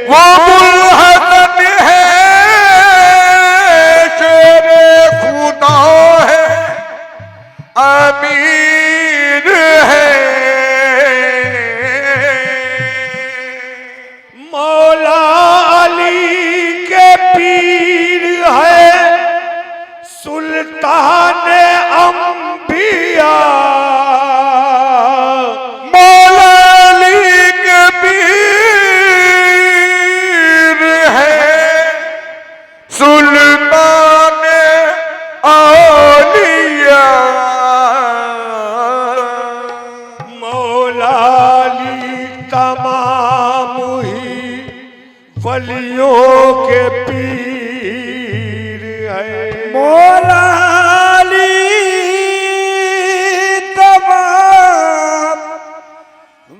वो बुलहसन है, शेरे खुदा है, अमीर है। मौला अली के पीर है, सुल्तान अंबिया। मौला अली के पीर है, सुल्तान औलिया। मौला अली तमाम ही वलियों के पीर है। मौला अली तमाम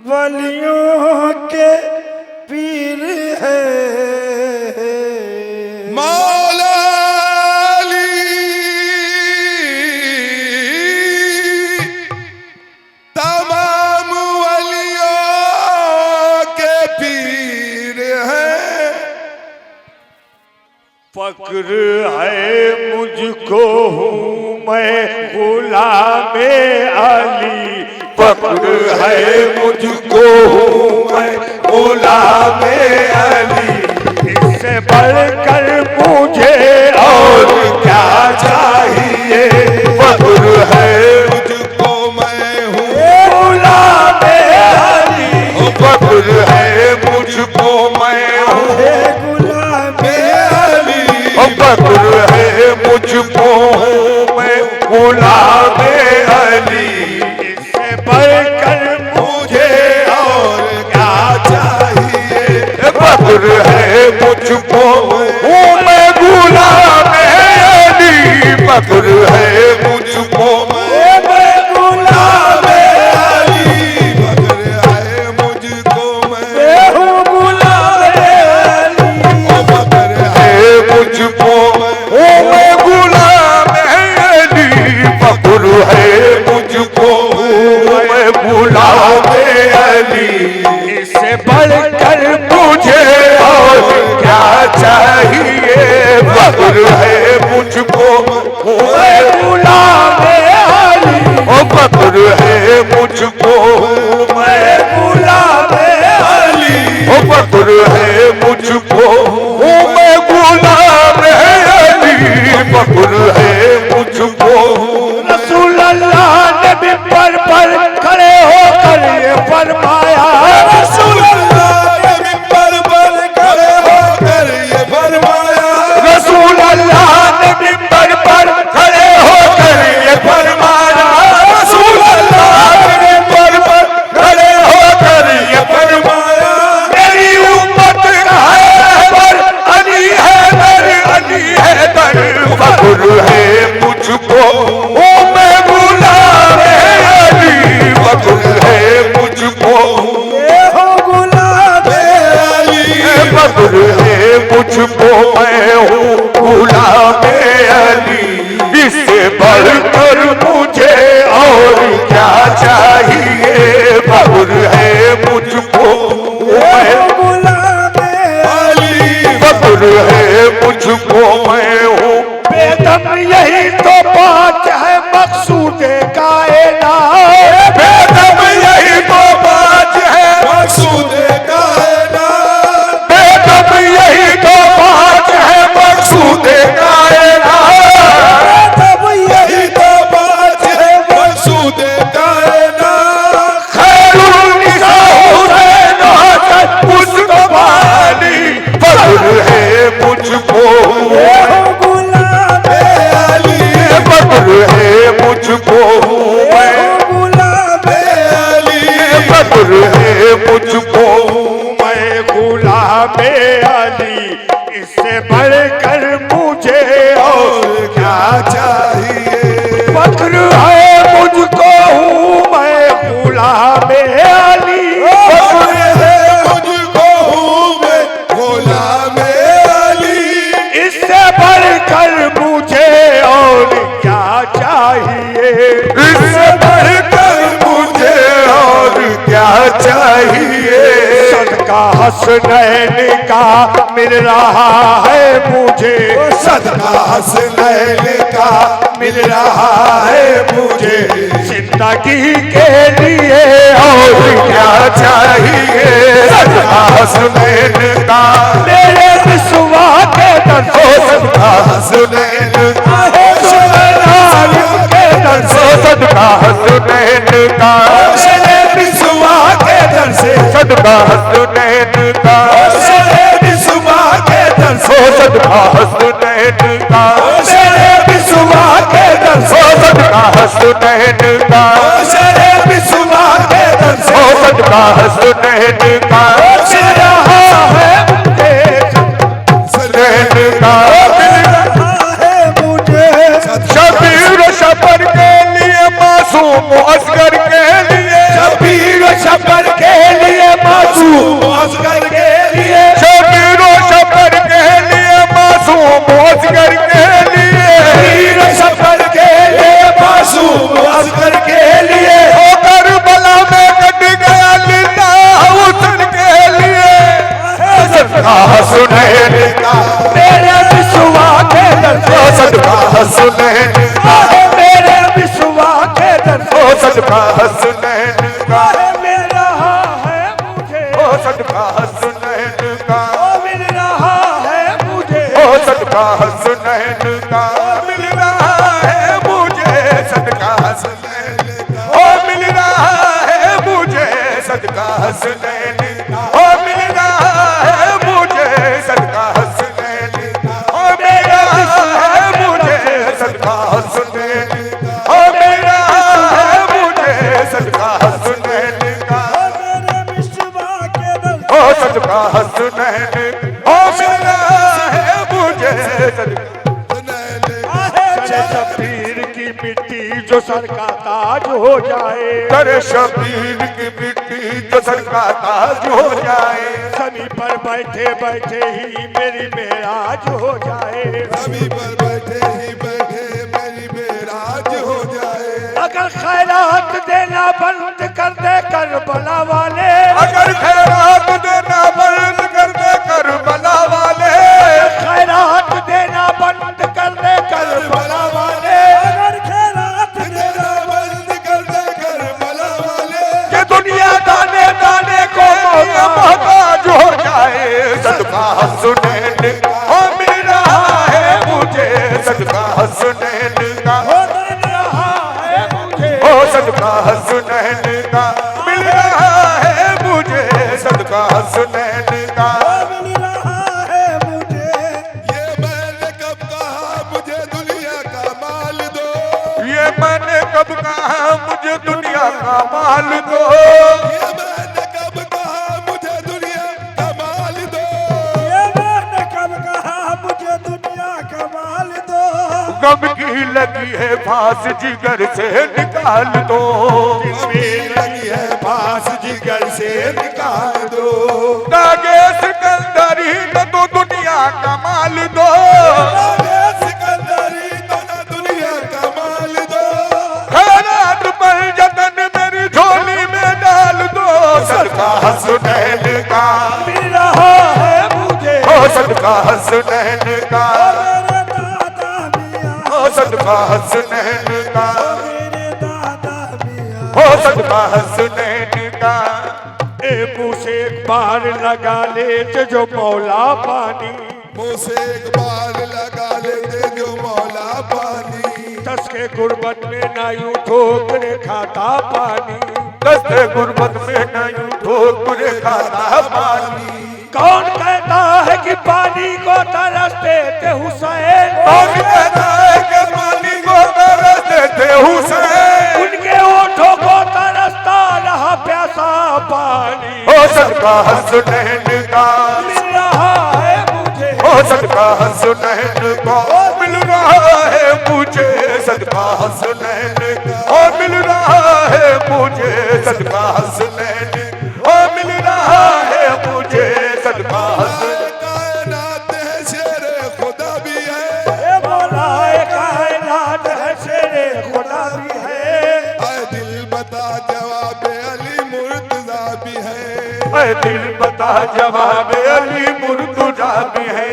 वलियों के पीर है। मौला अली तमाम वलियों के पीर है। फक्र है मुझको हूँ मैं गुलामे अली। फक्र है मुझको हूँ मैं गुलामे अली। इससे बढ़कर मुझे और क्या चाहिए। फक्र है मुझको मैं हूँ गुलामे अली। फक्र है मुझको मैं हूँ गुलामे अली। फक्र है मुझको हूँ मैं गुलामे अली। इससे बढ़कर मुझे और क्या चाहिए। फक्र है मुझको हूँ मैं गुलामे अली। फक्र है मुझको मैं गुलामे अली। फक्र है मुझको मैं हूँ गुलामे अली। फक्र है मुझको हूँ मैं गुलामे अली। फक्र है मुझको हूँ मैं गुलामे अली। इससे बढ़कर मुझे और क्या चाहिए। फक्र है मुझको मैं गुलामे अली। फक्र है मुझको मैं गुलामे अली। फक्र है मुझको मैं गुलामे अली। फक्र है मुझको रसूल अल्लाह ने मिंबर पर खड़े होकर ये फरमाया। रसूल अल्लाह ने मिंबर पर खड़े होकर ये फरमाया। रसूल अल्लाह ने मिंबर पर खड़े होकर ये फरमाया। रसूल अल्लाह ने मिंबर पर खड़े होकर ये फरमाया। मेरी उम्मत का है रहबर अली हैदर, अली हैदर। फक्र है मुझको ओ मैं गुलामे अली। फक्र है मुझको हो गुलामे अली। फक्र है मुझको मैं हूँ गुलामे अली। इससे बढ़कर मुझे और क्या चाहिए। फक्र है मुझको मैं गुलामे अली। फक्र है मुझको मैं हूँ बेदम यही तो बात है मकसूद कायनात। बेदम यही तो बात है मकसूद कायनात। बेदम यही तो बात है मकसूद कायनात। तब यही तो बात है मकसूद कायनात। खैरुल निसा हुसैन हसन मुस्तफा अली। फक्र है मुझको हो गुलामे अली। फक्र है मुझको मैं गुलामे अली। फक्र है मुझको मैं गुलामे अली। इससे बढ़कर मुझे और क्या चाहिए। फक्र है मुझको हूँ मैं गुलामे अली। फक्र है मुझको मैं गुलामे अली। इससे बढ़कर मुझे और क्या चाहिए। इससे बढ़कर मुझे और क्या चाहिए। सदका हसनैन का मिल रहा है मुझे, सदका हसनैन का मिल रहा है मुझे। जिंदगी के लिए और क्या चाहिए, सदका हसनैन का मेरे विश्वा के दर से सदका हसनैन का के दर से सदका हसनैन का मेरे विश्वा के दर से सदका हसनैन का विश्वा के दर से सदका हसनैन का मेरे विश्वा के दर से सदका हसनैन का मेरे विश्वा के दर से सदका हसनैन का मिल रहा है मुझे, हसनैन का है मुझे शबीर शबर के लिए मासूम असगर के लिए शबीर शबर के लिए मासूम असगर के लिए शबीर शबर के लिए मासूम असगर के लिए शबीर शबर के लिए मासूम असगर के लिए होकर बला में कट गया लिल्ला हुसन के लिए सदका हसनैन का मेरे विश्वा के दर से सदका हसनैन मेरे विश्वा के दर से सदका हसनैन का मिल रहा है मुझे, सदका हसनैन का मिल रहा है मुझे, सदका हसनैन का मिल रहा है मुझे सदका हसनैन का मिल रहा है मुझे सदका हसनैन का मिल रहा है मुझे सदका हसनैन का मिल रहा है मुझे सदका हसनैन का मिल रहा है मुझे सदका हसनैन का मेरे विश्वा के दर सदका हसनैन मिल रहा है मुझे सदका चले शबीर की मिट्टी जो सर का ताज हो जाए, कर शबीर की मिट्टी जो सर का ताज हो जाए समी पर बैठे बैठे ही मेरी मेराज हो जाए, सभी पर बैठे ही बैठे मेरी मेराज हो जाए अगर खैरात देना बंद कर दे करबला वाले, अगर खैरात देना बंद कर दे करबला वाले खैरात देना बंद कर दे करबला वाले, अगर खैरात देना बंद कर दे करबला वाले ये दुनिया दाने दाने को मोहताज हो जाए सदका हसनैन का मिल रहा है मुझे सदका हसनैन का मिल रहा है मुझे सदका हसनैन का मिल रहा है मुझे सदका हसनैन का मिल रहा है मुझे ये मैंने कब कहा मुझे दुनिया का माल दो ये मैंने कब कहा मुझे दुनिया का माल दो ये मैंने कब कहा मुझे दुनिया का माल दो ये मैंने कब कहा मुझे दुनिया का माल दो गम की लगी है फांस जिगर से निकाल दो लगी है फांस जिगर से निकाल दो दागे सिकंदरी न तो दुनिया का माल दो दागे सिकंदरी तो न दुनिया का माल दो खैरात पर जतन मेरी झोली में डाल दो सदका हसनैन का मिल रहा है मुझे, सदका हसनैन का मेरे दादा मियाँ सदका हसनैन का मेरे दादा मियाँ सदका हसनैन का ए मुँह से एक बार लगा ले जो मौला पानी, मुँह से एक बार लगा लेते जो मौला पानी दस के गुर्बत में ना यूं ठोकरे खाता पानी, दस्ते गुर्बत में नहीं ठोकरे खाता पानी कौन कहता है कि पानी को तरसते थे हुसैन, कौन कहता है कि पानी को तरस देते हुसैन उनके ओठों को तरसता रहा प्यासा पानी, सदका हसनैन का मिल रहा है मुझे, सदका हसनैन का मिल रहा है मुझे सदका हसनैन का मिल रहा है मुझे सदका हसनैन मिल रहा है मुझे सदका हसनैन कायनात है शेर खुदा भी है ए मौला ए कायनात है शेरे खुदा भी है, दिल बता जवाब अली मुर्तजा भी है ऐ दिल बता जवाब अली मुर्तजा में है।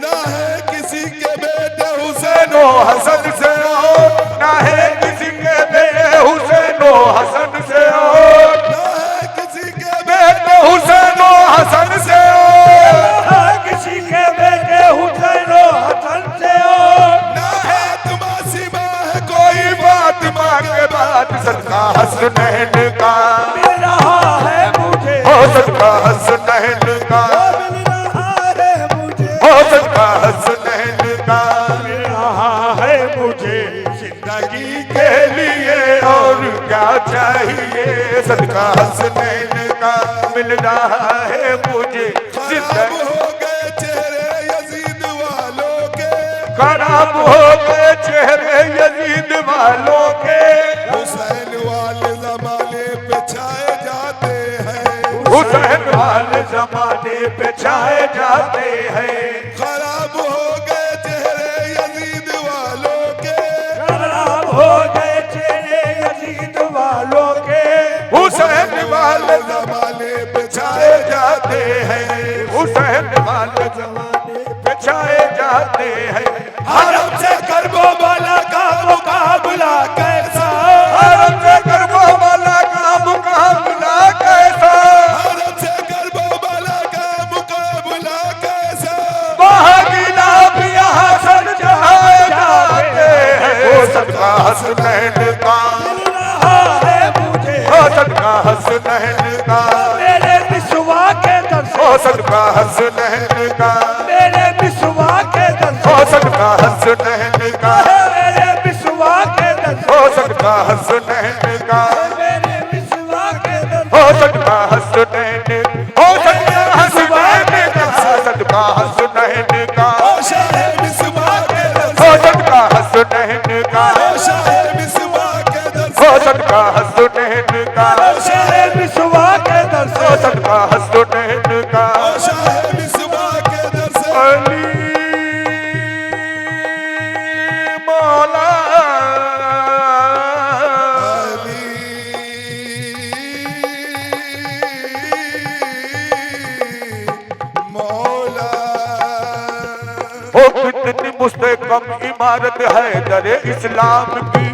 ना है किसी के बेटे हुसैन व हसन से और ना है किसी के बेटे हुसैन व हसन से और ना है किसी के बेटे हुसैन व हसन से और किसी के बेटे हुसैन व हसन से और ना है तुम्हारी माँ है कोई फातिमा के बाद सदका हसनैन का मिल रहा है मुझे, हो सदका हसनैन का मिल रहा है मुझे, हो सदका हसनैन का मिल रहा है मुझे जिंदगी के लिए और क्या चाहिए सदका हसनैन का मिल रहा है मुझे खराब जिंदगी हो गए चेहरे यजीद वालों के खराब हो गए चेहरे यजीद वालों के हुसैन वाले जमाने पे छाए जाते हैं हुसैन वाले जमाने पे छाए जाते हैं खराब हो गए चेहरे यजीद वालों के खराब हो गए चेहरे यजीद वालों के हुसैन वाले जमाने पे छाए जाते हैं हुसैन वाले जमाने पे छाए जाते हैं हरम से करबो वाला का मुकाबला कैसा, हरम से करबो वाला का मुकाबला कैसा भारत से करबला का मुकाबला कैसा महागिला भी यहाँ सर चढ़ाए जाते हैं हो सदका हसनैन का मिल रहा है मुझे हो सदका हसनैन का मेरे बिस्वा के दर्शन, हो सदका हसनैन का मेरे बिस्वा के दर्शन, हो सदका हसनैन का मेरे बिस्वा के दर्शन, हो सदका हसनैन का मेरे बिस्वा के दर्शन, हो सदका हसनैन हो सदका हसनैन का सदका हसनैन का शाहे मिसबा के हो सदका हसनैन का शाहे मिसबा के हो सदका हसनैन का मेरे बिस्वा के हो दर्शन, सदका हसनैन का शाहे मिसबा के दर्शन अली मौला मौला हो कितनी मुस्तहकम इमारत है दरे इस्लाम की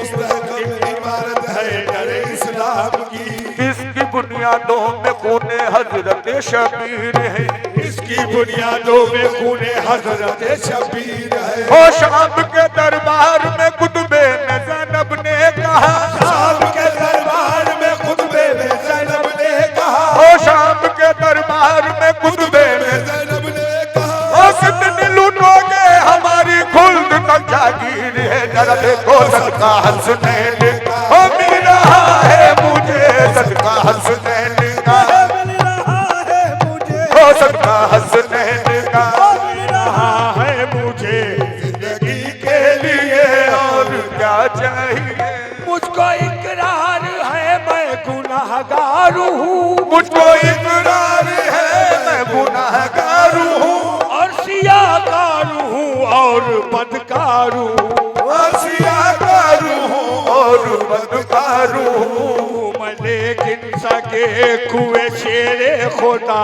मुस्तहकम इमारत है डरे इस्लाम की इसकी बुनियादों में खूने हजरत शबीर है इसकी बुनियादों में खूने हजरत शबीर है हो शाम के दरबार में कुतुबे ने ज़ैनब ने कहा शाम के दरबार में खुतबे में ज़ैनब ने कहा हो शाम के दरबार में कुतुबे ने ज़ैनब ने कहा हो कितनी लूटोगे हमारी खुल्द तक जागीर है जरा देखो सदका हसनैन का हो मिल रहा है मुझे सदका हसनैन का मिल रहा है मुझे, हो सदका हसनैन का मिल रहा है मुझे जिंदगी के लिए और क्या चाहिए मुझको इकरार है मैं गुनाहगार हूँ मुझको इकरार है मैं गुनाहगार हूँ और सियाकार हूँ और बदकार हूँ, आसियाकार हूँ और बदकार हूँ मैं लेकिन सके कुए शेरे खुदा,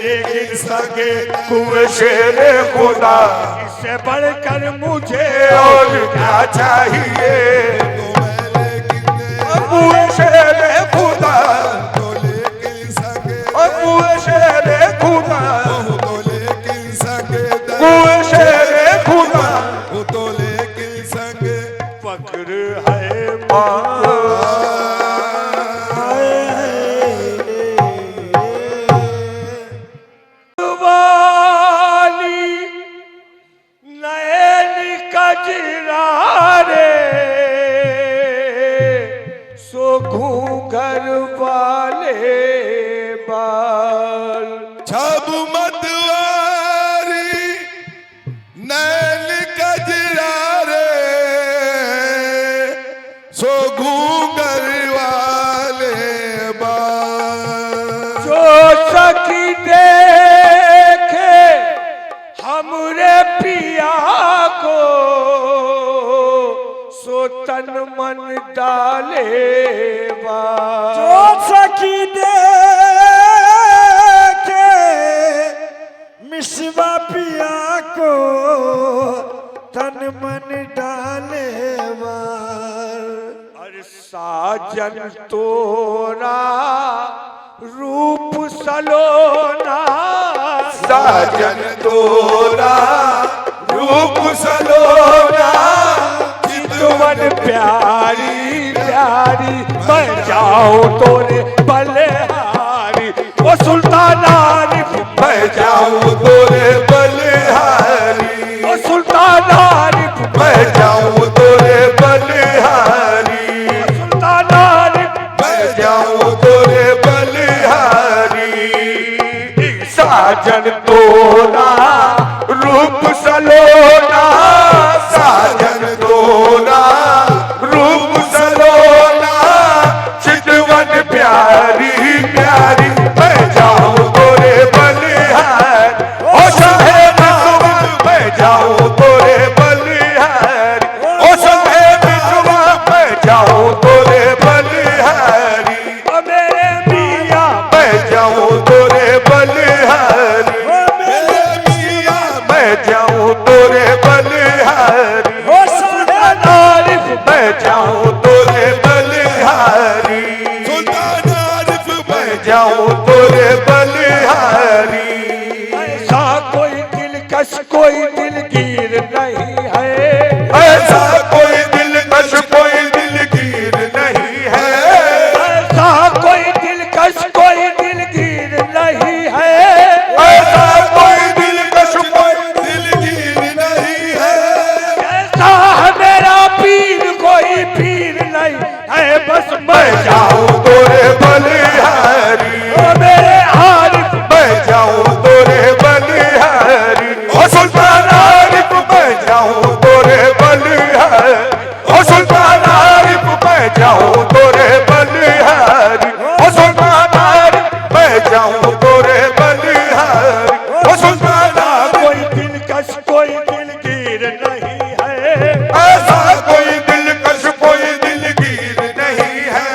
लेकिन सके कुए शेरे खुदा इससे बढ़कर मुझे और क्या चाहिए तो मैं लेकिन कुए शेरे खुदा तो लेकिन सके कुए शेरे खुदा तो लेकिन सके कुए शेरे खुदा वो तो लेकिन सके फक्र है वाली नैन कजरा रे सो घूंघर वाले बाल छब मतवारी नैन कजरा रे सो घूंगर वाले बाल जो सखी देखे हमरे पिया को सो तन मन डाले जो सखी दे मन डाले वार। अरे साजन तोरा रूप सलोना, साजन तोरा रूप सलोना, चितवन प्यारी प्यारी मैं जाऊं तोरे बलिहारी। ओ सुल्तान आरिफ मैं जाऊं तोरे बलिहारी, ओ सुल्तान आरिफ मैं जाऊं तोरे बलिहारी, सुल्तान आरिफ मैं जाऊं तोरे बलिहारी। साजन तोरा रूप सलोना, साजन तोरा रूप सलोना, चितवन प्यारी प्यारी मैं जाऊं तोरे बलिहारी। ओ शाहे बिजुआ मैं जाऊं तोरे बलिहारी। ओ सभे बिजुआ मैं जाऊं तोरे बलिहारी, ओ मेरे मियां मैं जाऊं तोरे बलिहारी, ओ मेरे मियां मैं जाऊं तोरे बलिहारी, ओ साहेब आरिफ मैं जाऊं तोरे बलिहारी, सुल्तान आरिफ मैं जाऊं तोरे बलिहारी। ऐसा कोई दिलकश कोई दिलगीर नहीं है, ऐसा कोई दिलकश कोई दिलगीर नहीं है, ऐसा कोई दिलकश कोई दिलगीर नहीं है। ऐसा कोई दिलकश कोई दिलगीर नहीं है, ऐसा है मेरा पीर कोई पीर नहीं है। बस मैं मैं जाऊं तोरे बलिहारी, ओ मेरे आरिफ मैं जाऊं तोरे बलिहारी। ओ सुल्तान आरिफ मैं जाऊं तोरे बलिहारी, ओ सुल्तान आरिफ मैं जाऊं तोरे बलिहारी, ओ सुल्तान आरिफ मैं जाऊं तोरे बलिहारी, ओ सुल्तान आरिफ। कोई दिलकश कोई दिलगीर नहीं है, ऐसा कोई दिलकश कोई दिलगीर नहीं है,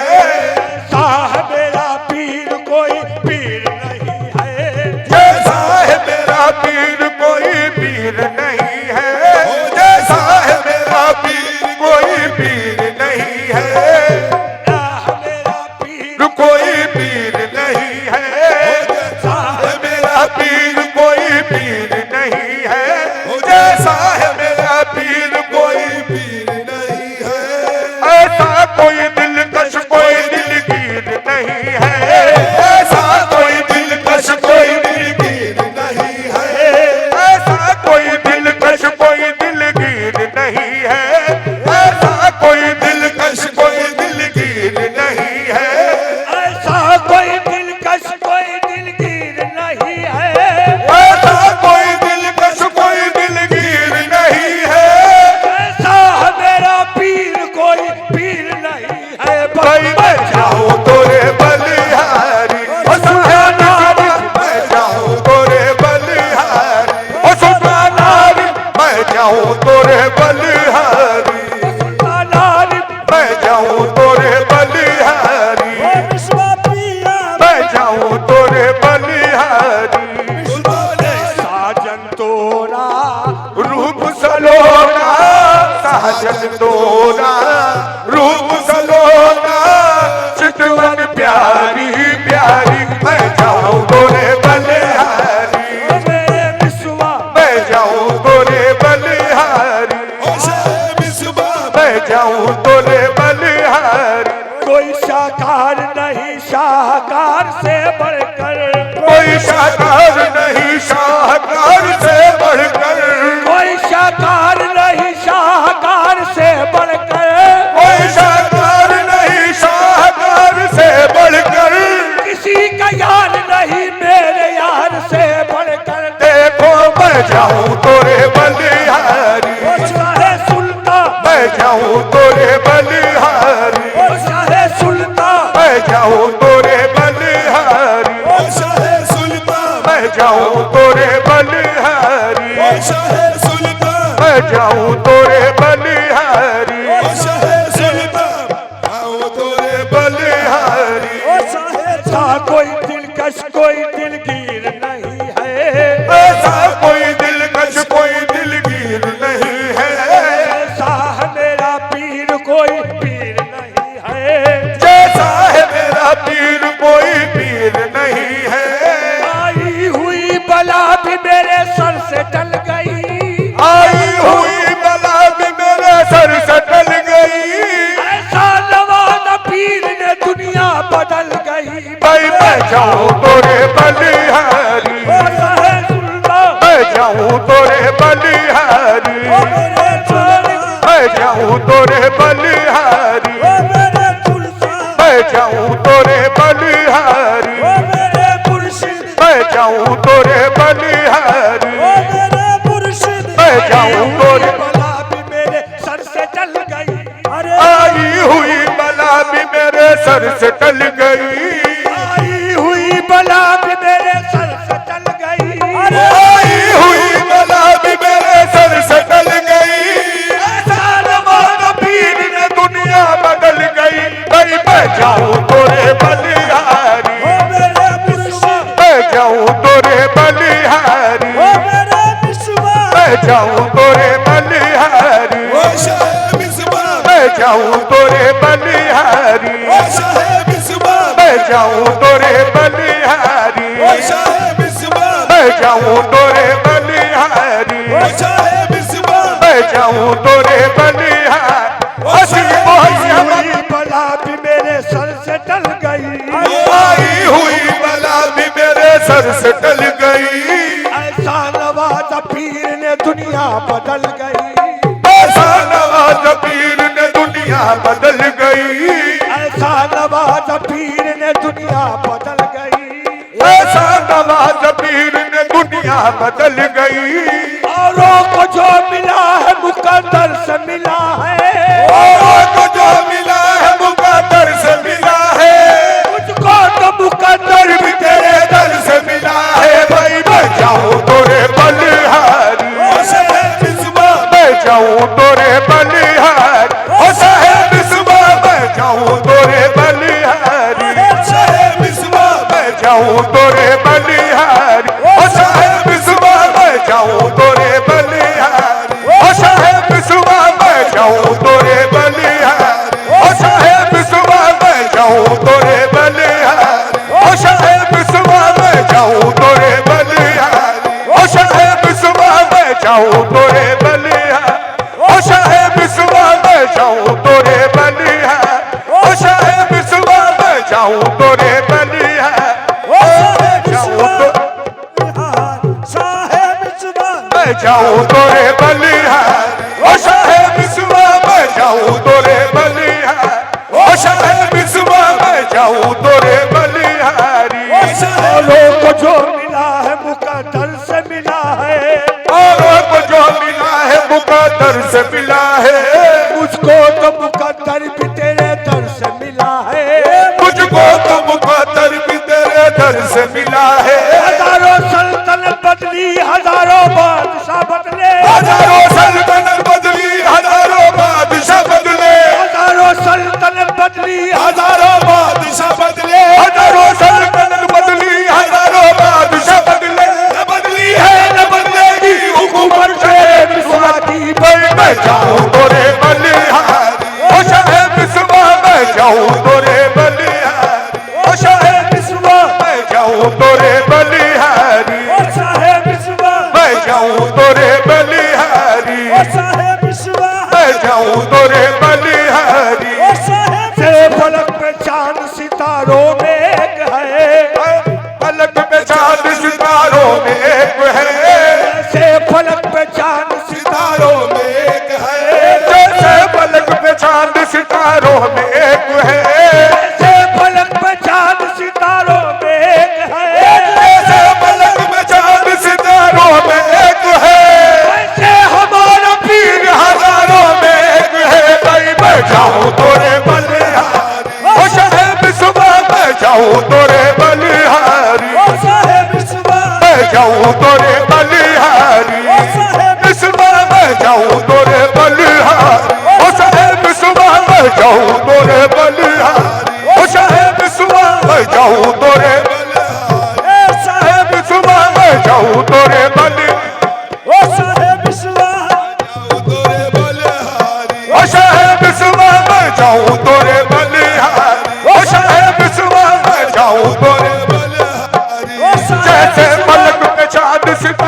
ऐसा है मेरा पीर कोई पीर नहीं है। जैसा है मेरा पीर कोई पीर नहीं है, जैसा है मेरा पीर कोई पीर नहीं है, ना मेरा पीर कोई पीर नहीं है, जैसा है मेरा पीर कोई पीर नहीं है, जैसा है मेरा पीर कोई पीर नहीं है। ऐसा कोई दिलकश कोई दिलगीर नहीं है, ऐसा कोई दिलकश कोई दिलगीर नहीं है, ऐसा कोई दिलकश कोई दिलगीर नहीं है, ऐसा कोई दिलकश कोई दिलगीर नहीं है, ऐसा कोई दिलकश कोई दिलगीर नहीं है। ऐसा कोई दिलकश कोई दिलगीर नहीं है। ऐसा है मेरा पीर कोई पीर नहीं है। भाई मैं जाऊं तोरे बलिहारी, ओ सुल्तान आरिफ मैं जाऊं तोरे बलिहारी, ओ सुल्तान आरिफ मैं जाऊं तोरे बलिहारी, सुल्तान आरिफ मैं जाऊं तोरे बलिहारी, ओ विश्वा पिया मैं जाऊं तोरे बलिहारी। साजन तोरा रूप सलोना, साजन तोरा रूप सलोना, चितवन प्यारी प्यारी मैं जाऊं तोरे बलिहारी, ओ मेरे विश्वा मैं जाऊं तोरे बलिहारी, मैं जाऊं तोरे बलिहारी। कोई साकार नहीं शाहकार से बढ़कर, कोई शाहकार नहीं शाहकार से बढ़कर, कोई साकार नहीं शाहकार से बढ़कर, कोई शाहकार नहीं शाहकार से बढ़कर, किसी का यार नहीं मेरे यार से बढ़कर। देखो मैं जाऊं तोरे बलिहारी, ओ शाहे सुल्तान मैं जाऊं तोरे बलिहारी, ओ शाहे सुल्तान मैं जाऊं तोरे बलिहारी, ओ शाहे सुल्तान मैं जाऊं तोरे बलिहारी, ओ शाहे सुल्तान मैं जाऊं तोरे बलिहारी, ओ शाहे सुल्तान जाऊं तोरे बलिहारी। ओ शाहे ऐसा कोई दिलकश कोई दिलगीर नहीं है, ऐसा कोई दिलकश कोई दिलगीर नहीं है, जाऊं तोरे बलिहारी ओ मेरे मुर्शिद मैं जाऊं तोरे बला भी मेरे सर से टल गई अरे आई हुई बला भी मेरे सर से टल गई आई हुई बला भी मेरे सर से टल गई अरे आई हुई बला भी मेरे सर से टल गई ऐसा नवाज़ पीर ने दुनिया बदल गई भाई मैं जाऊं तोरे बलिहारी ओ मेरे मुर्शिद मैं जाऊं तोरे बलिहारी ओ मेरे मिसवा मैं जाऊं तोरे बलिहारी ओ शाह मिसबा मैं जाऊं तोरे बलिहारी ओ शाह मिसबा मैं जाऊं तोरे बलिहारी ओ शाह मिसबा मैं जाऊं तोरे बलिहारी ओ शाह मिसबा मैं जाऊं तोरे बलिहारी हसी हुई बला भी मेरे सर से टल गई आई हुई बला भी मेरे सर से टल गई ऐसा नवाज पीर ने दुनिया बदल गई ऐसा नवाज़ पीर ने दुनिया बदल गई ऐसा नवाज पीर ने दुनिया बदल गई ऐसा नवाज़ पीर ने दुनिया बदल गई औरों को जो मिला है मुकद्दर से मिला है औरों को जो मिला है मुकद्दर से मिला है मुझको तो मुकद्दर भी तेरे दर से मिला है भाई मैं जाऊं तोरे बलिहारी ओ शाह मिसबा मैं जाऊं तोरे बलिहारी ओ साहेब बिस्वा मैं जाऊं तोरे बलिहारी शाह मिसबा मैं जाऊं तोरे बलिहारी ओ साहेब बिस्वा मैं जाऊं तोरे बलिहारी ओ साहेब बिस्वा मैं जाऊं तोरे बलिहारी ओ साहेब बिस्वा मैं जाऊं तोरे बलिहारी ओ साहेब बिस्वा मैं जाऊं तोरे बलिहारी ओ साहेब बिस्वा मैं जाऊं तोरे बलिहारी ओ साहेब बिस्वा मैं जाऊं तोरे बलिहारी ओ साहेब बिस्वा मैं जाऊं तोरे बलिहारी ओ जाऊं तो साहेब सुबह मैं जाऊं तोरे बलिहारी ओ साहेब बिस्वा मैं जाऊं तोरे बलिहारी ओ साहेब बिस्वा मैं जाऊं तोरे बलिहारी औरों को जो मिला है मुकद्दर से मिला है औरों को जो मिला है मुकद्दर से मिला है मुझको तो मुकद्दर भी तेरे दर से मिला है मुझको तो मुकद्दर भी तेरे दर से मिला है हजारों सल्तनत बदली हजारों बादशाह बदले हजारों सल्तनत बदली हजारों बादशाह बदले हजारों सल्तनत बदली हजारों बादशाह बदले हजारों सल्तनत बदली हजारों बादशाह बदले न बदली है न बदलेगी हुकूमत से विश्वासी भाई मैं जाऊं तोरे बलिहारी ओ साहेब बिस्वा मैं जाऊं तोरे बलिहारी ओ साहेब बिस्वा मैं जाऊं तोरे बलिहारी ओ साहेब सुबह मैं जाऊं तोरे बलिहारी ओ साहेब सुबह मैं जाऊं तोरे बलिहारी ओ साहेब से फलक पे चांद सितारों में एक है फलक पे चांद सितारों में एक है से फलक पे चांद सितारों में एक है जैसे फलक पे चांद सितारों में एक है से फलक पे चांद सितारों में एक है जैसे फलक पे चांद सितारों में एक है ऐसे हमारा पीर हजारों में एक है भाई मैं जाऊं तोरे बलिहारी ओ साहेब सुबह मैं जाऊं तोरे बलिहारी ओ साहेब सुबह मैं जाऊं तोरे बलिहारी ओ साहेब सुबह मैं जाऊं तोरे बलिहारी ओ साहेब सुबह मैं जाऊं तोरे बलिहारी ओ साहेब सुबह मैं जाऊं तोरे ए साहेब साहेब सुबह मैं जाऊं तोरे बलि ओ साहेब सुबह तोरे बलिहारी ओ साहेब सुबह मैं जाऊं तोरे बलिहारी ओ साहेब सुबह मैं जाऊं तोरे बलिहारी ओ साहेब जैसे फलक पे चांद सितारों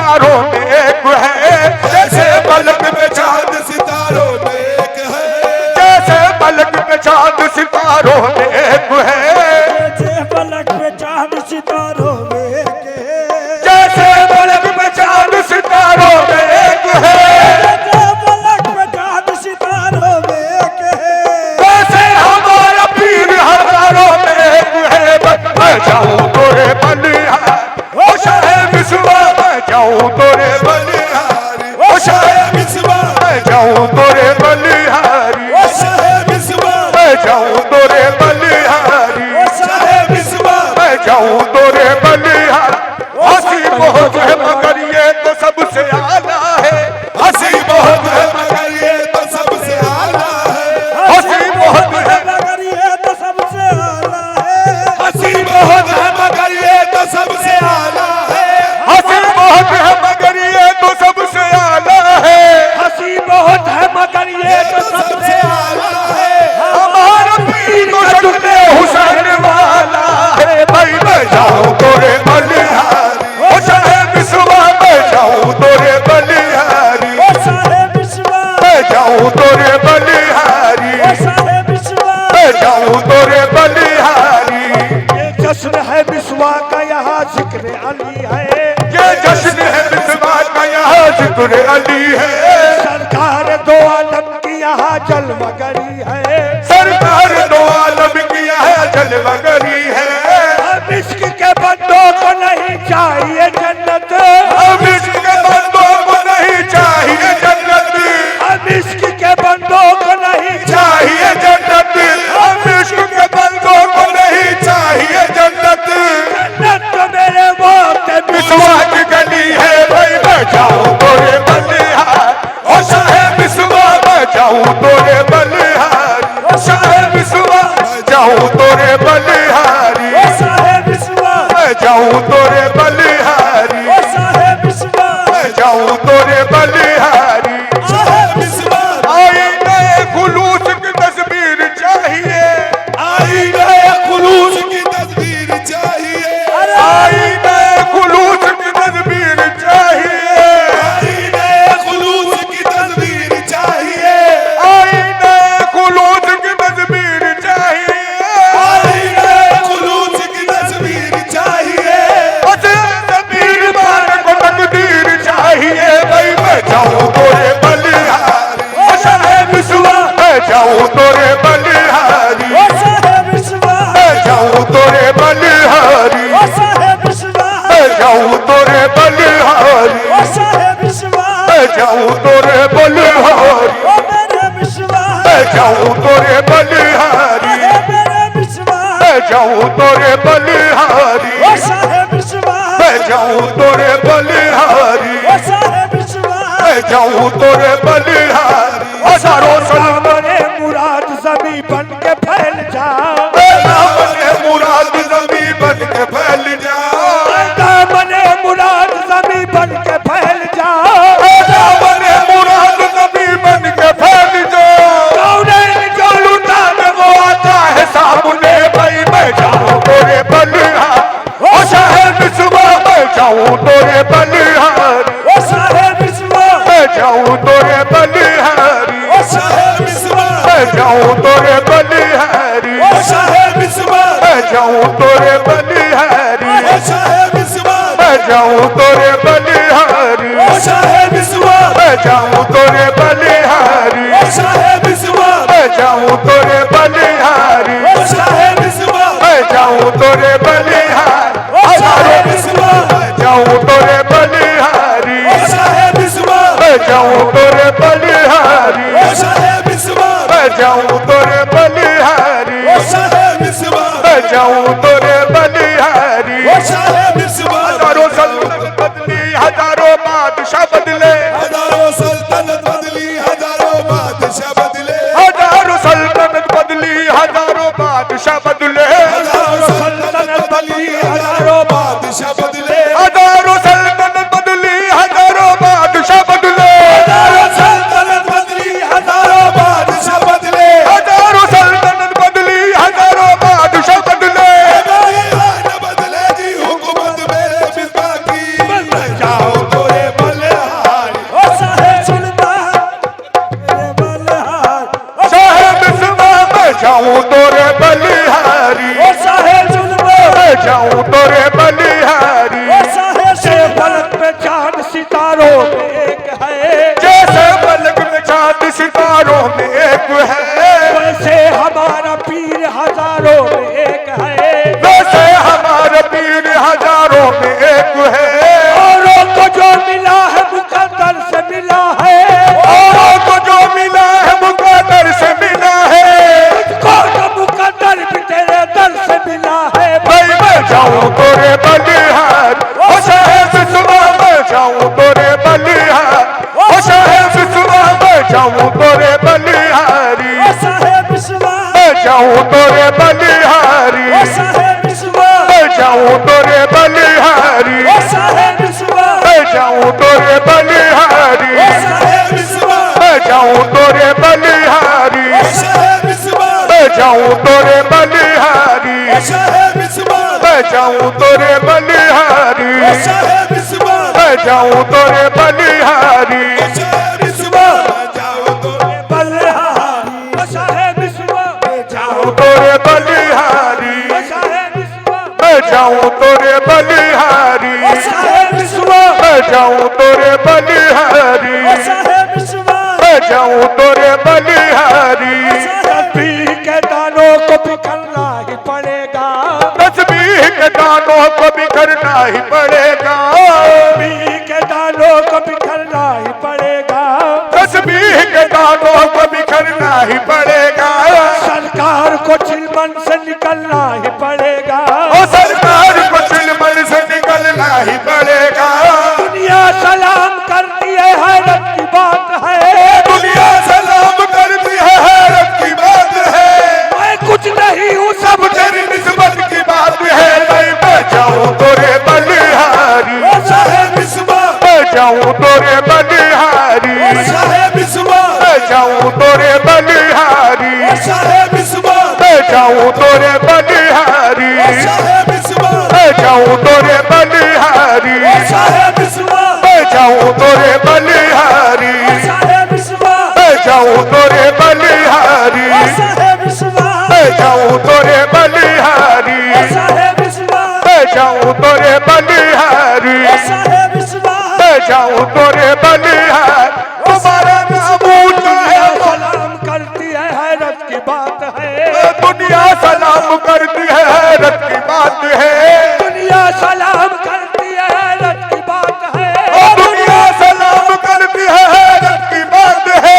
तोरे बलिहारी। हंसी बहुत है मगर ये तो सबसे आला है। हंसी बहुत है मगर ये तो सबसे आला है। हंसी बहुत है मगर ये तो सबसे आला है। हंसी बहुत है मगर ये तो सबसे आला है। हंसी बहुत है मगर ये तो सबसे आला है। हंसी बहुत है मगर ये तो सबसे आला है। हमारा पीर तो शुक्र हुसैन वाला है। भाई मैं जाऊं तोरे बलिहारी। ओ साहेब विश्वा मैं जाऊं तोरे बलिहारी। ओ साहेब विश्वा, मैं जाऊं तोरे बलिहारी। ओ साहेब विश्वा। मैं जाऊं तोरे बलिहारी। ये जश्न है विश्वा का, यहाँ जिक्र अली है। ये जश्न है विश्वा का, यहाँ जिक्र अली है। सरकार दो आलम की यहाँ जलमगरी है। सरकार दो आलम की है जलवगरी है। अब इश्क के बंदों को नहीं चाहिए जन्नत। अब इश्क के बंदों को नहीं चाहिए जन्नत। अब इश्क के बंदों को नहीं चाहिए जन्नत। अब इश्क के बंदों को नहीं चाहिए जन्नत। जन्नत तो मेरे मौत विश्वा की गली है। भाई मैं जाऊं तोरे बलिहारी। ओ साहेब विश्वा मैं जाऊं तोरे बलिहारी। ओ साहेब विश्वा मैं जाऊं तोरे बलिहारी। ओ साहेब विश्वा, मैं जाऊं तोरे बलिहारी। ओ साहेब विश्वा। मैं जाऊं तोरे बलिहारी। साहेब विश्वा, आईने खुलूस की तस्वीर चाहिए। आईने खुलूस की तस्वीर चाहिए। आईने खुलूस की तस्वीर चाहिए। आईने खुलूस की तस्वीर चाहिए। आईने खुलूस की तस्वीर चाहिए। आईने खुलूस की तस्वीर चाहिए। उसे तस्वीर मान को तकदीर चाहिए। भाई मैं जाऊं तोरे बलिहारी। ओ साहेब विश्वा मैं जाऊं तोरे बलिहारी। ओ साहेब विश्वा, मैं जाऊं तोरे बलिहारी। ओ साहेब विश्वा। मैं जाऊं तोरे बलिहारी। ओ साहेब विश्वा, मैं जाऊं तोरे बलिहारी। ओ मेरे विश्वा। मैं जाऊं तोरे बलिहारी। ओ मेरे विश्वा, मैं जाऊं तोरे बलिहारी। ओ साहेब विश्वा। मैं जाऊं तोरे बलिहारी। ओ साहेब विश्वा। मैं जाऊं तोरे बलिहारी। हजारों सलाम बने मुराद जमी बन के फैल जा। बने मुराद जमी बन के फैल जा। बने मुराद जमी बन के फैल जा। बने मुराद जमी बन के फैल जा। कौनैन को लुटा दे वो आता है सामने भाई मैं जाऊं तोरे बलिहारी। ओ साहेब विश्वा मैं जाऊं तोरे बलिहारी। ओ साहेब विश्वा, मैं जाऊं तोरे बलिहारी। ओ साहेब विश्वा, मैं जाऊं तोरे बलिहारी। ओ साहेब विश्वा, मैं जाऊं तोरे बलिहारी। ओ साहेब विश्वा, मैं जाऊं तोरे बलिहारी। ओ साहेब विश्वा, मैं जाऊं तोरे बलिहारी। ओ साहेब विश्वा, मैं जाऊं तोरे बलिहारी। ओ साहेब विश्वा, मैं जाऊं तोरे बलिहारी। ओ साहेब विश्वा, मैं जाऊं तोरे बलिहारी। ओ साहेब विश्वा, मैं जाऊं तोरे बलिहारी। ओ साहेब विश्वा, मैं जाऊं तोरे बलिहारी। ओ साहेब विश्वा, मैं जाऊं तोरे बलिहारी। ओ साहेब विश्वा। हजारों सल्तनत बदली हजारों बादशाह बदले। हजारों सल्तनत बदली हजारों बादशाह बदले। हजारों सल्तनत बदली हजारों बादशाह बदले। हजारों सल्तनत बदली हजारों बादशाह बदले। हजारों सल्तनत बदली हजारों बादशाह बदले। हजारों सल्तनत बदली हजारों बादशाह बदले। हजारों सल्तनत बदली हजारों बादशाह बदले। न बदलेगी हुकूमत मेरे तोरे बलिहारी साहेब इस्माइल मैं जाऊं तोरे बलिहारी साहेब इस्माइल जाओ तोरे बलिहारी साहेब इस्माइल जाऊं तोरे बलिहारी साहेब इस्माइल मैं जाऊं तोरे बलिहारी साहेब इस्माइल मैं जाऊं तोरे बलिहारी साहेब इस्माइल मैं जाऊं तोरे बलिहारी तस्बीह के दानों को बिखरना ही पड़ेगा तस्बीह के दानों को बिखरना ही पड़ेगा तस्बीह के दानों को बिखरना ही पड़ेगा तस्बीह के दानों को बिखरना ही पड़ेगा सरकार को चिलमन से निकलना ही पड़ेगा और सरकार को चिलमन से निकलना ही पड़ेगा दुनिया सलाम करती है हैरत की बात है दुनिया सलाम करती है हैरत की बात है मैं कुछ नहीं हूँ सब तेरी निस्बत की बात है मैं जाऊं तोरे बलिहारी साहेब इस्माइल मैं जाऊं तोरे बलिहारी साहेब इस्माइल मैं जाऊं तोरे बलिहारी साहेब इस्माइल मैं जाऊं तोरे बलिहारी साहेब इस्माइल मैं जाऊं तोरे बलिहारी साहेब इस्माइल मैं जाऊं तोरे बलिहारी साहेब इस्माइल मैं जाऊं तोरे बलिहारी साहेब इस्माइल मैं जाऊं तोरे बलिहारी साहेब इस्माइल मैं जाऊं तोरे बलिहारी साहेब इस्माइल मैं जाऊं तोरे बलिहारी तुम्हारा नाम ऊंचा है सलाम करती है हैरत की बात है दुनिया सलाम करती है हैरत की बात है दुनिया सलाम करती है हैरत की बात है दुनिया सलाम करती है हैरत की बात है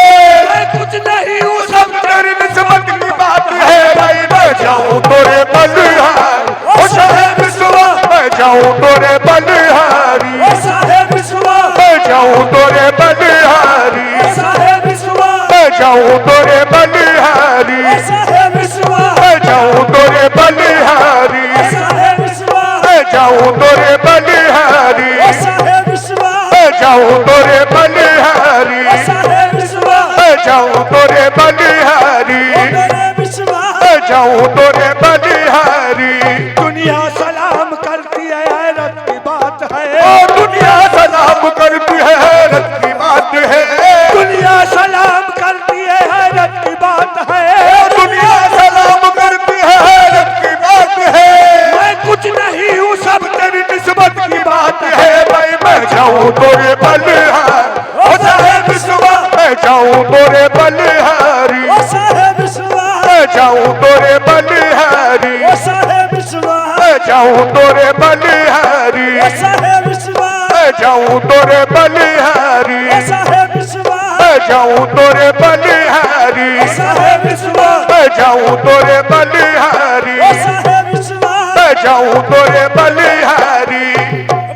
मैं कुछ नहीं हूँ सब तेरी निस्बत की बात है भाई मैं जाऊं तोरे बलिहारी ओ साहेब इस्माइल मैं जाऊं तोरे बलिहारी साहेब इस्माइल मैं जाऊं तोरे बलिहारी साहेब इस्माइल मैं जाऊं तोरे बलिहारी साहेब इस्माइल मैं जाऊं तोरे बलिहारी साहेब इस्माइल मैं जाऊं तोरे बलिहारी साहेब इस्माइल मैं जाऊं तोरे बलिहारी साहेब इस्माइल मैं जाऊं तोरे बलिहारी साहेब इस्माइल मैं जाऊं तोरे बलिहारी दुनिया सलाम करती है हैरत की बात है और दुनिया सलाम करती है हैरत की बात है दुनिया सलाम करती है हैरत की बात है दुनिया सलाम करती है हैरत की बात है मैं कुछ नहीं हूँ सब तेरी निस्बत की बात है भाई मैं जाऊं तोरे बलिहारी ओ साहेब इस्माइल मैं जाऊं तोरे बलिहारी साहेब इस्माइल मैं जाऊं तोरे बलिहारी साहेब इस्माइल मैं जाऊं तोरे बलिहारी साहेब इस्माइल मैं जाऊं तोरे बलिहारी साहेब इस्माइल मैं जाऊं तोरे बलिहारी साहेब इस्माइल मैं जाऊं तोरे बलिहारी साहेब इस्माइल मैं जाऊं तोरे बलिहारी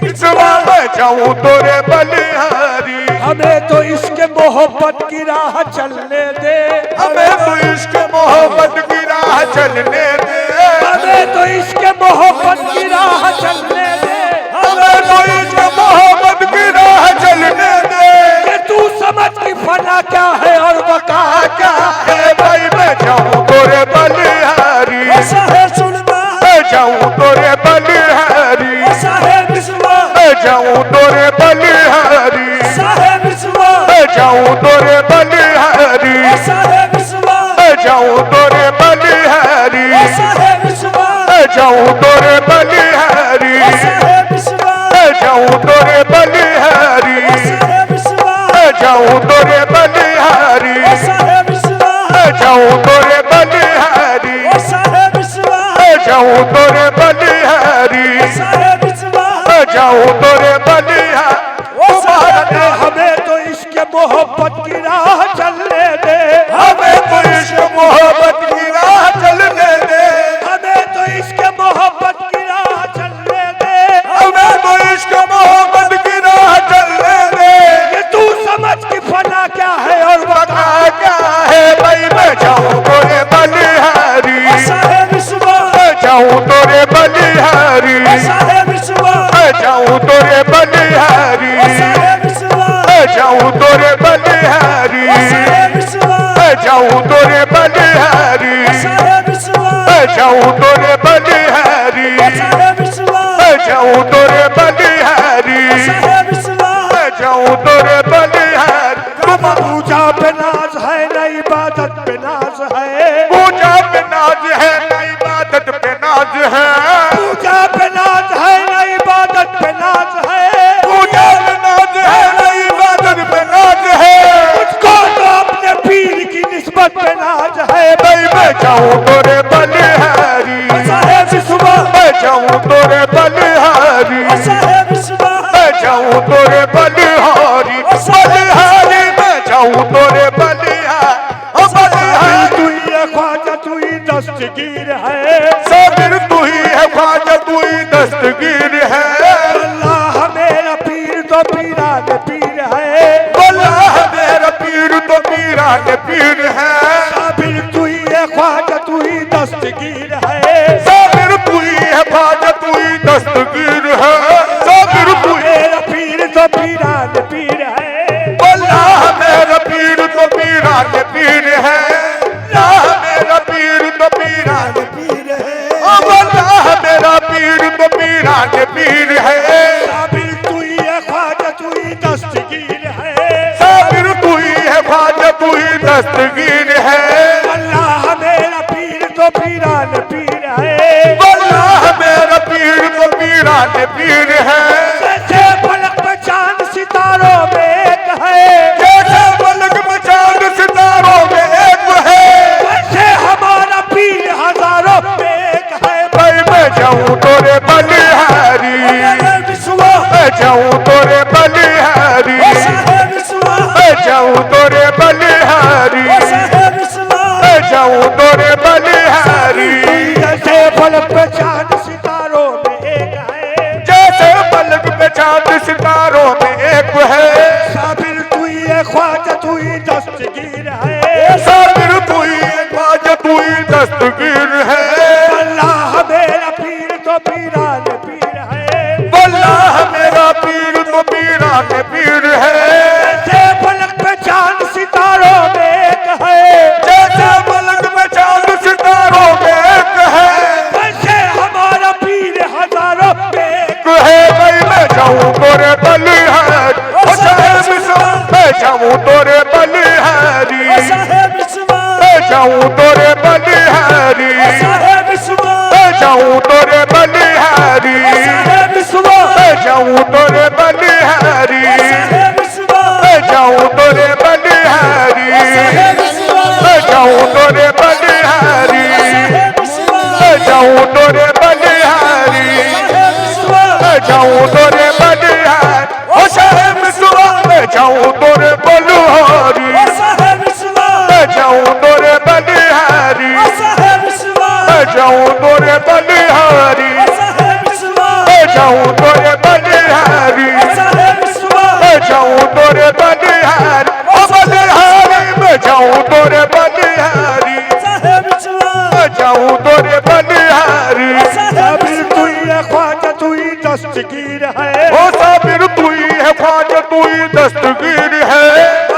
इस्माइल मैं जाऊं तोरे बलिहारी हमें तो इसके मोहब्बत की राह चलने दे हमें तो इश्क मोहब्बत की राह चलने दे हमें तो इसके मोहब्बत की राह चलने दे हमें तो इश्क मोहब्बत की राह चलने दे कि तू समझ की फना क्या है और बका क्या है है भाई मैं जाऊं तोरे बलिहारी साहेब सुनना मैं जाऊं तोरे बलिहारी साहेब इस्माइल मैं जाऊं तोरे बलिहारी साहेब इस्माइल मैं जाऊं तोरे बलिहारी साहेब इस्माइल मैं जाऊं तोरे बलिहारी साहेब इस्माइल मैं जाऊं तोरे बलिहारी साहेब इस्माइल मैं जाऊं तोरे बलिहारी साहेब इस्माइल मैं जाऊं तोरे बलिहारी साहेब इस्माइल मैं जाऊं तोरे बलिहारी साहेब इस्माइल मैं जाऊं तोरे बलिहारी साहेब इस्माइल मैं जाऊं तोरे बलिहारी तुम्हारा हमें तो इसके मोहब्बत की राह चलने दे हमें तो इश्क मोहब्बत की राह चलने दे हमें तो इसके मोहब्बत की राह चलने दे हमें तो इश्क मोहब्बत की राह चलने दे कि तू समझ की फना क्या है और बका क्या है भाई मैं जाऊं तोरे बलिहारी साहेब इस्माइल मैं जाऊं तोरे बलिहारी साहेब इस्माइल मैं जाऊं तोरे बलिहारी साहेब इस्माइल मैं जाऊं तोरे बलिहारी साहेब इस्माइल मैं जाऊं तोरे बलिहारी साहेब इस्माइल मैं जाऊं तोरे बलिहारी साहेब इस्माइल जाऊं तोरे बलिहारी, साहेब विश्वा मैं जाऊं तोरे बलिहारी, साहेब विश्वा मैं जाऊं तोरे बलिहारी, बलिहारी मैं जाऊं तोरे बलिहारी, बलिहारी तू ही है ख्वाजा तू ही दस्तगीर है साबिर तू ही है ख्वाजा तू ही दस्तगीर है, अल्लाह मेरा पीर तो पीरान पीर है अल्लाह मेरा पीर तो पीरान पीर है, साबिर तू ही है ख्वाजा तू ही दस्तगीर है साबिर तू ही है ख्वाजा तू ही दस्तगीर है, साबिर तू ही मेरा पीर तो पीरान पीर है अल्लाह मेरा पीर तो पीरान पीर है, अल्लाह मेरा पीर तो पीरान पीर है अल्लाह मेरा पीर तो पीरान पीर है, साबिर तू ही है ख्वाजा तू ही दस्तगीर है साबिर तू ही है ख्वाजा तू ही दस्तगीर है, अल्लाह मेरा पीर तो पीरान पीर है अल्लाह मेरा पीर तो पीरान पीर है, जैसे पलक में चांद सितारों में एक है जैसे पलक में चांद सितारों में एक है, वैसे हमारा पीर हजारों में एक है भाई मैं जाऊं तोरे बलिहारी, साहेब विश्वा मैं जाऊं तोरे बलिहारी, साहेब विश्वा मैं जाऊं तोरे बलिहारी, साहेब विश्वा मैं जाऊं तोरे बलिहारी, जैसे पलक में चांद सितारों में एक है जैसे पलक पे चांद सितारों में एक है, साबिर तू ही है ख्वाजा तू ही दस्तगीर है साबिर तू ही है ख्वाजा तू ही दस्तगीर है, अल्लाह मेरा पीर तो पीरान पीर है अल्लाह मेरा पीर तो पीरान पीर है, जैसे पलक में चांद सितारों में एक है जैसे पलक पे चांद सितारों में एक है, वैसे हमारा पीर हजारों में एक है भाई मैं जाऊं तोरे बलिहारी, ओ साहेब विश्वा मैं जाऊं तोरे बलिहारी, साहेब विश्वा मैं जाऊं तोरे बलिहारी, साहेब विश्वा मैं जाऊं तोरे बलिहारी, साहेब विश्वा मैं जाऊं तोरे बलिहारी, साहेब विश्वा मैं जाऊं तोरे बलिहारी, साहेब विश्वा मैं जाऊं तोरे बलिहारी, साहेब विश्वा मैं जाऊं तोरे बलिहारी, साहेब विश्वा मैं जाऊं तोरे बलिहारी, ओ साहेब विश्वा मैं जाऊं तोरे बलिहारी, साहेब विश्वा मैं जाऊं तोरे बलिहारी, साहेब विश्वा मैं जाऊं तोरे बलिहारी, साहेब विश्वा मैं जाऊं तोरे बलिहारी, साहेब विश्वा मैं जाऊं तोरे बलिहारी, ओ बलिहारी मैं जाऊं तोरे बलिहारी, साहेब विश्वा मैं जाऊं तोरे बलिहारी, साबिर तू ही है ख्वाजा तू ही दस्तगीर है ओ साबिर तू ही है ख्वाजा तू ही दस्तगीर है,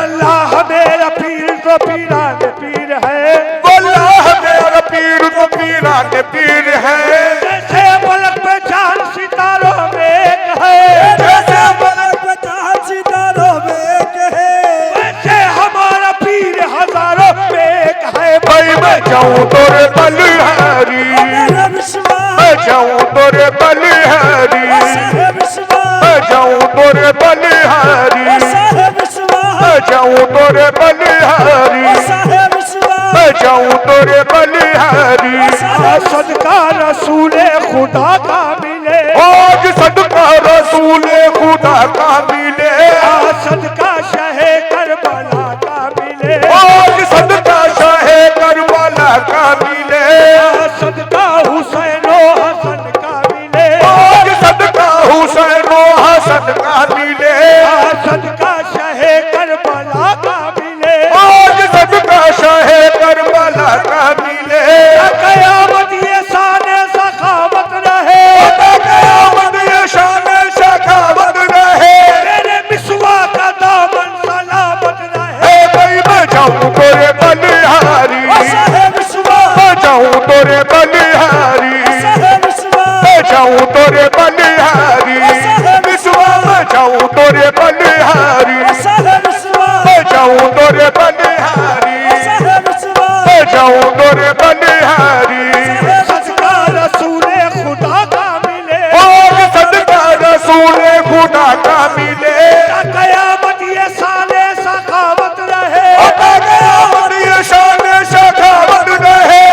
अल्लाह मेरा पीर तो पीरान पीर है अल्लाह मेरा पीर तो पीरान पीर है, जैसे पलक में चांद सितारों में एक है जैसे पलक में चांद सितारों में एक है वैसे हमारा पीर हजारों में एक है भाई मैं जाऊं तोरे बलिहारी, मेरा विश्वा मैं जाऊं तोरे बलिहारी, साहेब विश्वा मैं जाऊं तोरे बलिहारी, साहेब विश्वा मैं जाऊं तोरे बलिहारी, साहेब विश्वा मैं जाऊं तोरे बलिहारी, सदका रसूले खुदा का मिले आज सदका रसूले खुदा का मिले, सदका शहे करबला का मिले आज सदका शाहे करबला का मिले, सदका हुसैनो हसन का मिले आज सदका हुसैनो हसन का मिले, सदका शहे करबला का मिले आज सदका शाहे करबला का मिले, कयामत ये शान सखावत रहे कयामत ये शान सखावत रहे, मेरे मिसवा का दामन सलामत रहे ए भाई मैं जाऊं तोरे बलिहारी, साहेब विश्वा मैं जाऊं तोरे बलिहारी, साहेब विश्वा मैं जाऊं तोरे बलिहारी, विश्वा मैं जाऊं तोरे बलिहारी, साहेब विश्वा मैं जाऊं तोरे बलिहारी, साहेब विश्वा मैं जाऊं तोरे बलिहारी, सदका रसूले खुदा का मिले आज सदका रसूले खुदा का मिले, कयामत ये साले सखावत रहे कयामत ये शान सखावत रहे,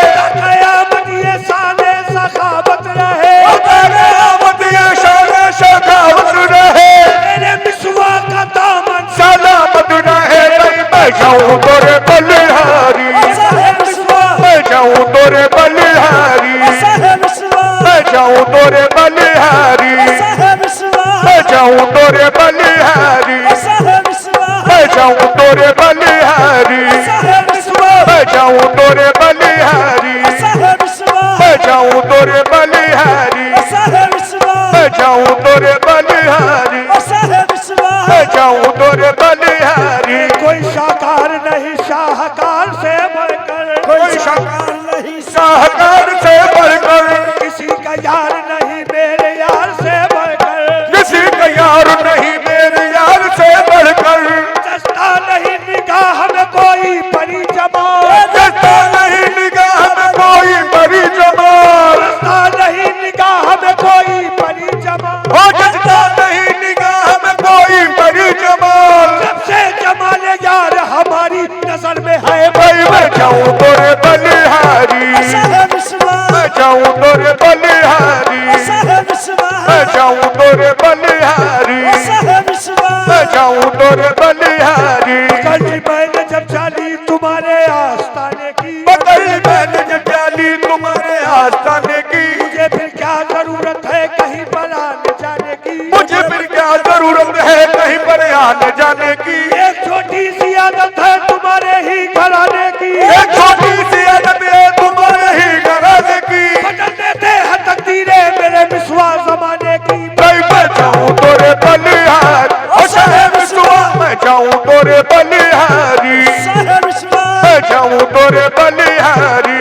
तोरे बलिहारी। कोई साकार नहीं शाहकार से बढ़कर, कोई साकार नहीं शाहकार से बढ़कर, किसी का यार नहीं मेरे यार से बढ़कर, किसी का यार नहीं मेरे यार से बढ़कर, जस्ता नहीं निगाह में कोई परी जमाल, जस्ता नहीं निगाह में कोई परी जमाल, जस्ता नहीं निगाह में कोई परी जमाल, ओ जस्ता नहीं निगाह में कोई परी जमाल। सबसे जमाल यार हमारी नजर में है भाई मैं जाऊं तोरे बलिहारी, मैं जाऊं तोरे बलिहारी, मैं जाऊं तोरे बलिहारी, मैं जाऊं तोरे बलिहारी। कल मैंने जब चाली तुम्हारे आस्थाने की, बकल मैंने जब चाली तुम्हारे आस्थाने की, मुझे फिर क्या जरूरत है कहीं पर आने जाने की, मुझे फिर क्या जरूरत है कहीं पर आने जाने की। एक छोटी सी आदत है तुम्हारे ही घराने की, एक छोटी सी आदत है तुम्हारे ही घराने की, बदल देते हैं तकदीरें मेरे विश्वास जमाने की। भाई मैं जाऊं तोरे बलिहारी, ओ साहेब विश्वास मैं जाऊं तोरे बलिहारी, मैं जाऊं तोरे बलिहारी,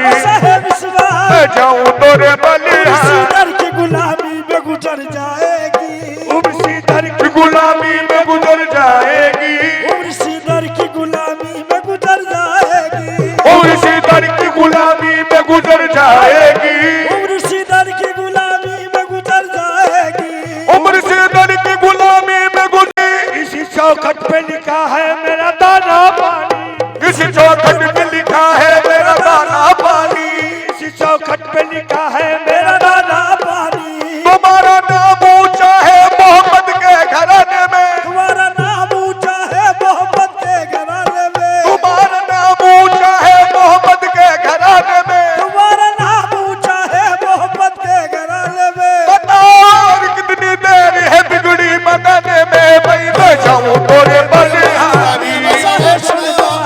मैं जाऊं तोरे बलिहारी। की गुलामी में गुजर जाएगी, उम्र सी दर की गुलामी में गुजर जाएगी, उम्र सीदर की गुलामी में गुजर जाएगी, और इसी दर की गुलामी में गुजर जाएगी, उम्र सीदर की गुलामी में गुजर जाएगी। उम्र से दर की गुलामी में गुजर। इसी चौखट पे लिखा है मेरा दाना पानी, इस चौखट पे लिखा है मेरा दाना पानी, इसी चौखट पे लिखा है मेरा दाना पानी तुम्हारा नाम ऊंचा है मोहब्बत के घराने में, तुम्हारा नाम ऊंचा है मोहब्बत के घराने में, तुम्हारा नाम ऊंचा है मोहब्बत के घराने में। तुम्हारा नाम ऊंचा है मोहब्बत के घराने में। बताओ और कितनी देर है बिगड़ी मकाने में। भाई मैं जाऊं तोरे बलिहारी,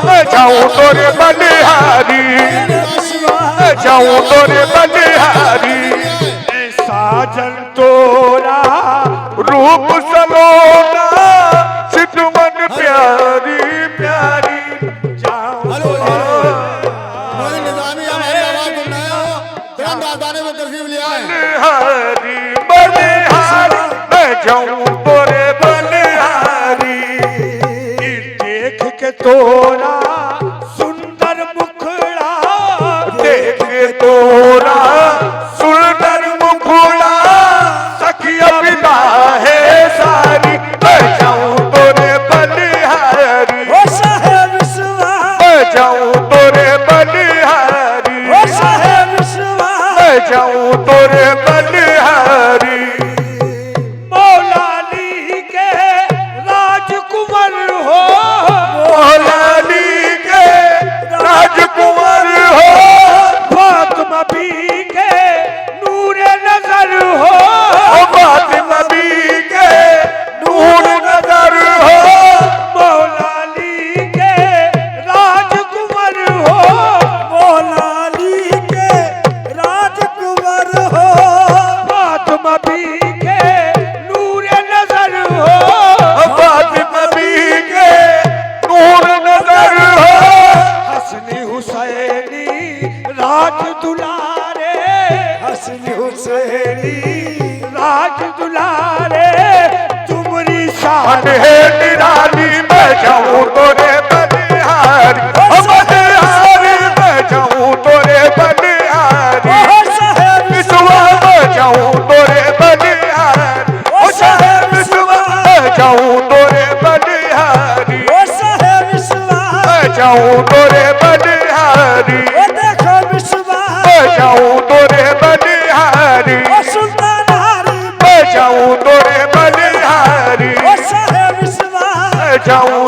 मैं जाऊं तोरे बलिहारी, मैं जाऊं तोरे बलिहारी। साजन तोरा रूप सलोना चितवन प्यारी प्यारी। जाऊं मोइन निजामी हमारी आवाज सुनाया हो, तुरंत आदाने में तस्वीर लिया है। बलिहारी बलिहारी, मैं जाऊं तोरे बलिहारी। देख के तोरा सुंदर मुखड़ा, देख के तोरा सुंदर मुखड़ा, सखिया पिता है सारी। मैं जाऊं तोरे बलिहारी, ओ साहेब विश्वास, मैं जाऊं तोरे बलिहारी, ओ साहेब विश्वास, मैं जाऊं तोरे बलिहारी। मौलाली के राजकुमार हो, मौलाली के राजकुमार हो, फातिमा बी के नूरे नजर हो, फातिमा बी के नूर नजर हो, मौलाली के राजकुमार हो, मौलाली के राजकुमार हो, फातिमा बी के नूरे नजर हो, फातिमा बी के नूर नजर हो। हसनी हुसैनी राज दुलारे, हसनी हुसैनी राज दुलारे तुमरी शान है निराली। मैं जाऊं तोरे बलिहारी, बलिहारी मैं जाऊं तोरे बलिहारी। ओ साहेब विश्वास मैं जाऊं तोरे बलिहारी, ओ साहेब विश्वास मैं जाऊं तोरे बलिहारी, ओ साहेब विश्वास, मैं जाऊं तोरे बलिहारी, ओ देखो विश्वास, मैं जाऊं तोरे बलिहारी, ओ सुल्तान हारी, मैं जाऊं तोरे बलिहारी, ओ साहेब विश्वास, मैं जाऊं